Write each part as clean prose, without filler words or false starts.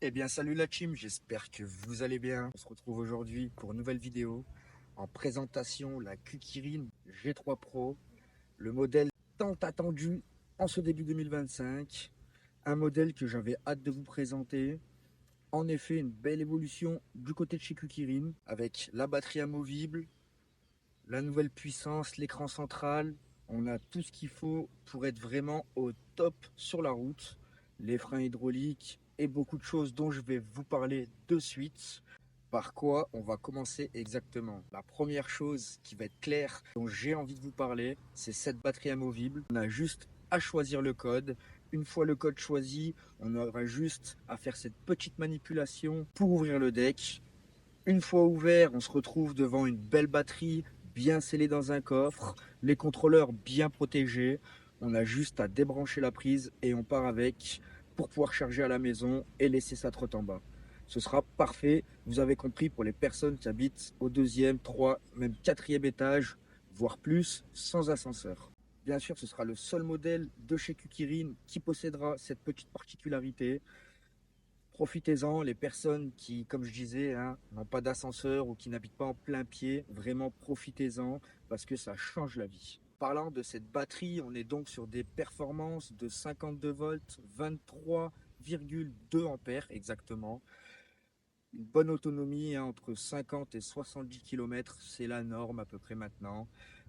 Eh bien salut la team, j'espère que vous allez bien. On se retrouve aujourd'hui pour une nouvelle vidéo en présentation la Kukirin G3 Pro, le modèle tant attendu en ce début 2025. Un modèle que j'avais hâte de vous présenter. En effet, une belle évolution du côté de chez Kukirin avec la batterie amovible, la nouvelle puissance, l'écran central. On a tout ce qu'il faut pour être vraiment au top sur la route. Les freins hydrauliques et beaucoup de choses dont je vais vous parler de suite. Par quoi on va commencer exactement? La première chose qui va être claire, dont j'ai envie de vous parler, c'est cette batterie amovible. On a juste à choisir le code. Une fois le code choisi, on aura juste à faire cette petite manipulation pour ouvrir le deck. Une fois ouvert, on se retrouve devant une belle batterie bien scellée dans un coffre, les contrôleurs bien protégés. On a juste à débrancher la prise et on part avec pour pouvoir charger à la maison et laisser sa trotte en bas. Ce sera parfait, vous avez compris, pour les personnes qui habitent au deuxième, trois, même quatrième étage, voire plus, sans ascenseur. Bien sûr, ce sera le seul modèle de chez Kukirin qui possédera cette petite particularité. Profitez-en, les personnes qui, comme je disais, hein, n'ont pas d'ascenseur ou qui n'habitent pas en plein pied, vraiment profitez-en parce que ça change la vie. Parlant de cette batterie, on est donc sur des performances de 52 volts, 23,2 ampères exactement. Une bonne autonomie, hein, entre 50 et 70 km, c'est la norme à peu près maintenant.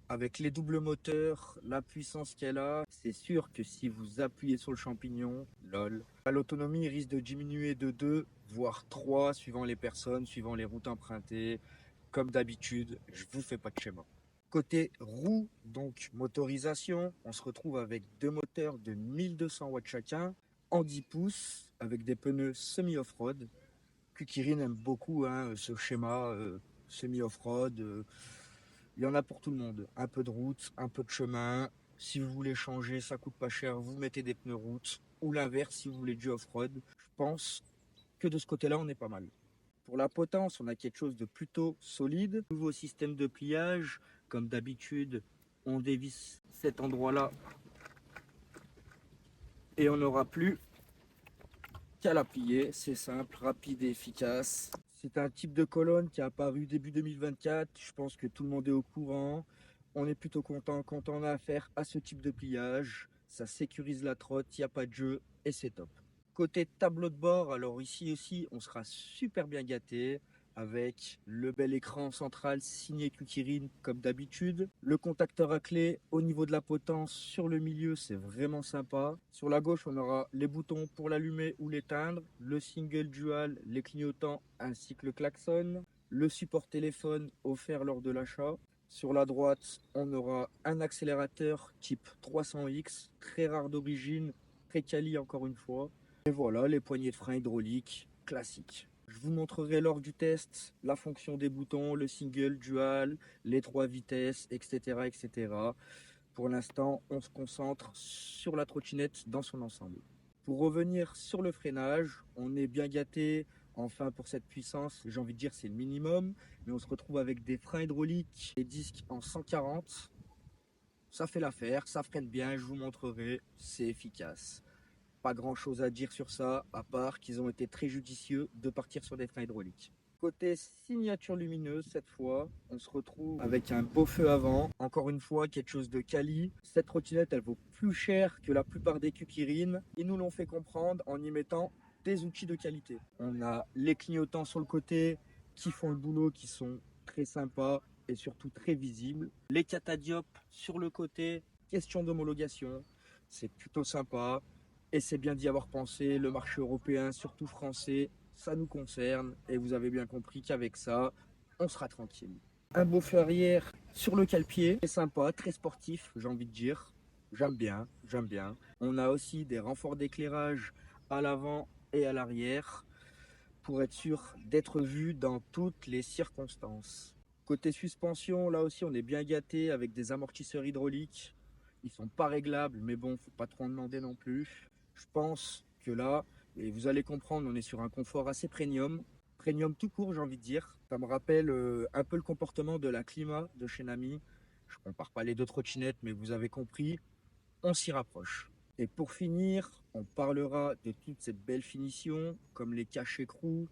Avec les doubles moteurs, la puissance qu'elle a, c'est sûr que si vous appuyez sur le champignon, lol, l'autonomie risque de diminuer de 2 voire 3 suivant les personnes, suivant les routes empruntées. Comme d'habitude, je vous fais pas de schéma. Côté roue, donc motorisation, on se retrouve avec deux moteurs de 1200 watts chacun, en 10 pouces, avec des pneus semi-off-road. Kukirin aime beaucoup, hein, ce schéma semi-off-road. Il y en a pour tout le monde. Un peu de route, un peu de chemin. Si vous voulez changer, ça coûte pas cher. Vous mettez des pneus route. Ou l'inverse, si vous voulez du off-road. Je pense que de ce côté-là, on est pas mal. Pour la potence, on a quelque chose de plutôt solide. Nouveau système de pliage. Comme d'habitude, on dévisse cet endroit-là. Et on n'aura plus qu'à la plier. C'est simple, rapide et efficace. C'est un type de colonne qui est apparu début 2024. Je pense que tout le monde est au courant. On est plutôt content quand on a affaire à ce type de pliage. Ça sécurise la trotte, il n'y a pas de jeu et c'est top. Côté tableau de bord, alors ici aussi, on sera super bien gâté avec le bel écran central signé Kukirin comme d'habitude. Le contacteur à clé au niveau de la potence sur le milieu, c'est vraiment sympa. Sur la gauche, on aura les boutons pour l'allumer ou l'éteindre, le single dual, les clignotants ainsi que le klaxon, le support téléphone offert lors de l'achat. Sur la droite, on aura un accélérateur type 300X, très rare d'origine, très quali encore une fois. Et voilà, les poignées de frein hydrauliques classiques. Je vous montrerai lors du test la fonction des boutons, le single, dual, les trois vitesses, etc. etc. Pour l'instant, on se concentre sur la trottinette dans son ensemble. Pour revenir sur le freinage, on est bien gâté. Enfin, pour cette puissance, j'ai envie de dire c'est le minimum. Mais on se retrouve avec des freins hydrauliques, des disques en 140. Ça fait l'affaire, ça freine bien, je vous montrerai, c'est efficace. Pas grand chose à dire sur ça, à part qu'ils ont été très judicieux de partir sur des freins hydrauliques. Côté signature lumineuse, cette fois, on se retrouve avec un beau feu avant. Encore une fois, quelque chose de quali. Cette trottinette, elle vaut plus cher que la plupart des Kukirin. Ils nous l'ont fait comprendre en y mettant des outils de qualité. On a les clignotants sur le côté qui font le boulot, qui sont très sympas et surtout très visibles. Les catadiopes sur le côté, question d'homologation, c'est plutôt sympa. Et c'est bien d'y avoir pensé, le marché européen, surtout français, ça nous concerne. Et vous avez bien compris qu'avec ça, on sera tranquille. Un beau feu arrière sur le cale-pied, c'est sympa, très sportif, j'ai envie de dire. J'aime bien, j'aime bien. On a aussi des renforts d'éclairage à l'avant et à l'arrière pour être sûr d'être vu dans toutes les circonstances. Côté suspension, là aussi, on est bien gâté avec des amortisseurs hydrauliques. Ils sont pas réglables, mais bon, faut pas trop en demander non plus. Je pense que là, et vous allez comprendre, on est sur un confort assez premium. Premium tout court, j'ai envie de dire. Ça me rappelle un peu le comportement de la Clima de chez Nami. Je compare pas les deux trottinettes, mais vous avez compris, on s'y rapproche. Et pour finir, on parlera de toutes ces belles finitions, comme les caches écrous,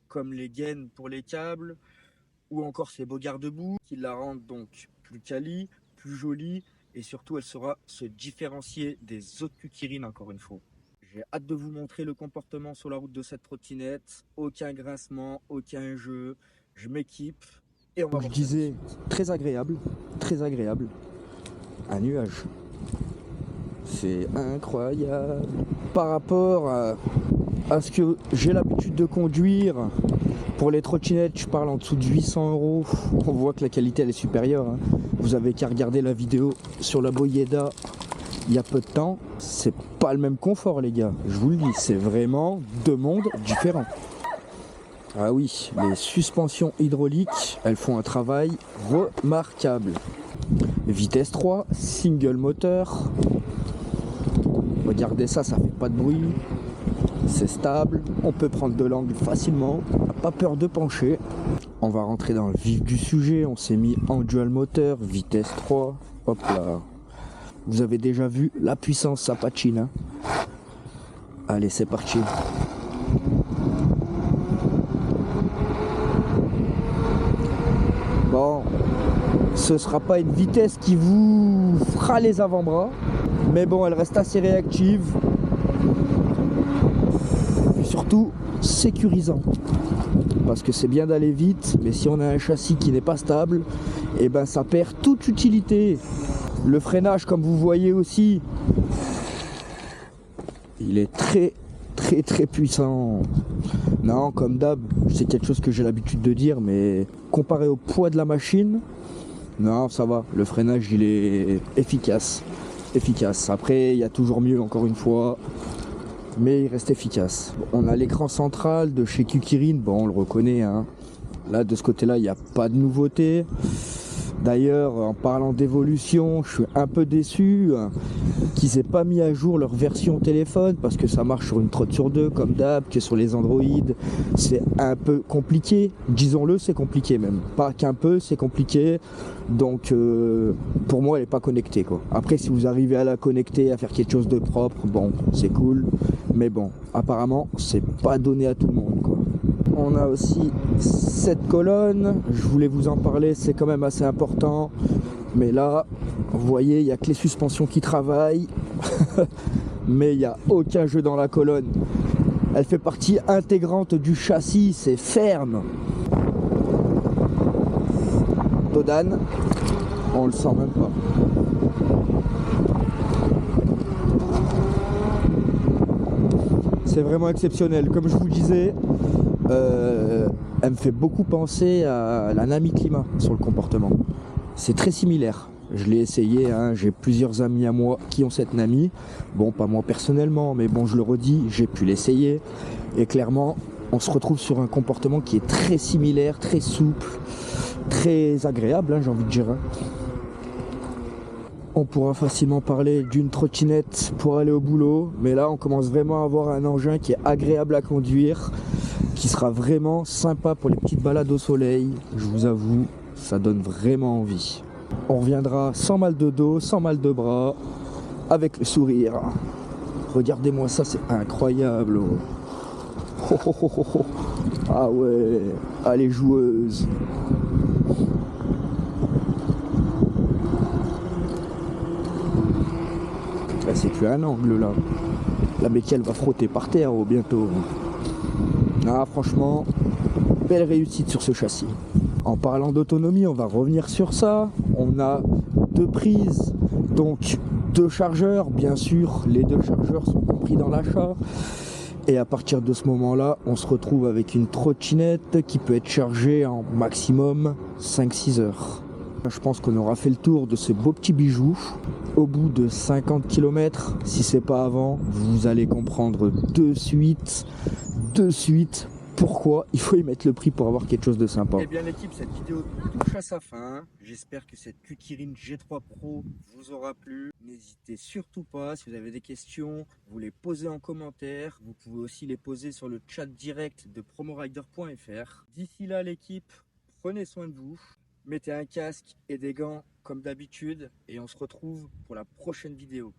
comme les gaines pour les câbles, ou encore ces beaux garde-boue qui la rendent donc plus quali, plus jolie, et surtout elle saura se différencier des autres Kukirines encore une fois. J'ai hâte de vous montrer le comportement sur la route de cette trottinette. Aucun grincement, aucun jeu. Je m'équipe et on va Donc je voir ça de disais suite. très agréable, très agréable. Un nuage. C'est incroyable. Par rapport à ce que j'ai l'habitude de conduire, pour les trottinettes, je parle en dessous de 800 euros. On voit que la qualité elle est supérieure. Hein. Vous avez qu'à regarder la vidéo sur la Boyeda il y a peu de temps. C'est pas le même confort, les gars. Je vous le dis, c'est vraiment deux mondes différents. Ah oui, les suspensions hydrauliques, elles font un travail remarquable. Vitesse 3, single moteur. Regardez ça, ça fait pas de bruit. C'est stable, on peut prendre de l'angle facilement, pas peur de pencher. On va rentrer dans le vif du sujet, on s'est mis en dual moteur, vitesse 3, hop là. Vous avez déjà vu la puissance, ça patine. Hein. Allez, c'est parti. Bon, ce sera pas une vitesse qui vous fera les avant-bras, mais bon, elle reste assez réactive. Surtout sécurisant, parce que c'est bien d'aller vite, mais si on a un châssis qui n'est pas stable, et ben ça perd toute utilité. Le freinage, comme vous voyez aussi, il est très puissant. Non, comme d'hab, c'est quelque chose que j'ai l'habitude de dire, mais comparé au poids de la machine, non, ça va, le freinage il est efficace. Après, il y a toujours mieux, encore une fois, mais il reste efficace. On a l'écran central de chez Kukirine, bon on le reconnaît, hein. Là de ce côté-là il n'y a pas de nouveauté. D'ailleurs, en parlant d'évolution, je suis un peu déçu qu'ils n'aient pas mis à jour leur version téléphone, parce que ça marche sur une trotte sur deux comme d'hab, que sur les Android c'est un peu compliqué, disons-le, c'est compliqué même, pas qu'un peu, c'est compliqué. Donc pour moi elle n'est pas connectée quoi. Après si vous arrivez à la connecter, à faire quelque chose de propre, bon c'est cool, mais bon apparemment c'est pas donné à tout le monde quoi. On a aussi cette colonne, je voulais vous en parler, c'est quand même assez important, mais là vous voyez il n'y a que les suspensions qui travaillent mais il n'y a aucun jeu dans la colonne, elle fait partie intégrante du châssis, c'est ferme. Dodan, on le sent même pas. C'est vraiment exceptionnel. Comme je vous disais, elle me fait beaucoup penser à la Nami Climat sur le comportement. C'est très similaire. Je l'ai essayé, hein. J'ai plusieurs amis à moi qui ont cette Nami. Bon, pas moi personnellement, mais bon, je le redis, j'ai pu l'essayer. Et clairement, on se retrouve sur un comportement qui est très similaire, très souple, très agréable, hein, j'ai envie de dire. On pourra facilement parler d'une trottinette pour aller au boulot, mais là on commence vraiment à avoir un engin qui est agréable à conduire, qui sera vraiment sympa pour les petites balades au soleil. Je vous avoue, ça donne vraiment envie. On reviendra sans mal de dos, sans mal de bras, avec le sourire. Regardez-moi ça, c'est incroyable. Oh, oh, oh, oh, oh. Ah ouais, allez joueuse. Là, c'est plus un angle là. La béquille va frotter par terre bientôt. Ah, franchement, belle réussite sur ce châssis. En parlant d'autonomie, on va revenir sur ça. On a deux prises, donc deux chargeurs. Bien sûr, les deux chargeurs sont compris dans l'achat. Et à partir de ce moment-là, on se retrouve avec une trottinette qui peut être chargée en maximum 5-6 heures. Je pense qu'on aura fait le tour de ce beau petit bijou. Au bout de 50 km, si c'est pas avant, vous allez comprendre de suite pourquoi il faut y mettre le prix pour avoir quelque chose de sympa. Eh bien l'équipe, cette vidéo touche à sa fin. J'espère que cette Kukirine G3 Pro vous aura plu. N'hésitez surtout pas, si vous avez des questions, vous les posez en commentaire. Vous pouvez aussi les poser sur le chat direct de promorider.fr. D'ici là l'équipe, prenez soin de vous. Mettez un casque et des gants comme d'habitude et on se retrouve pour la prochaine vidéo.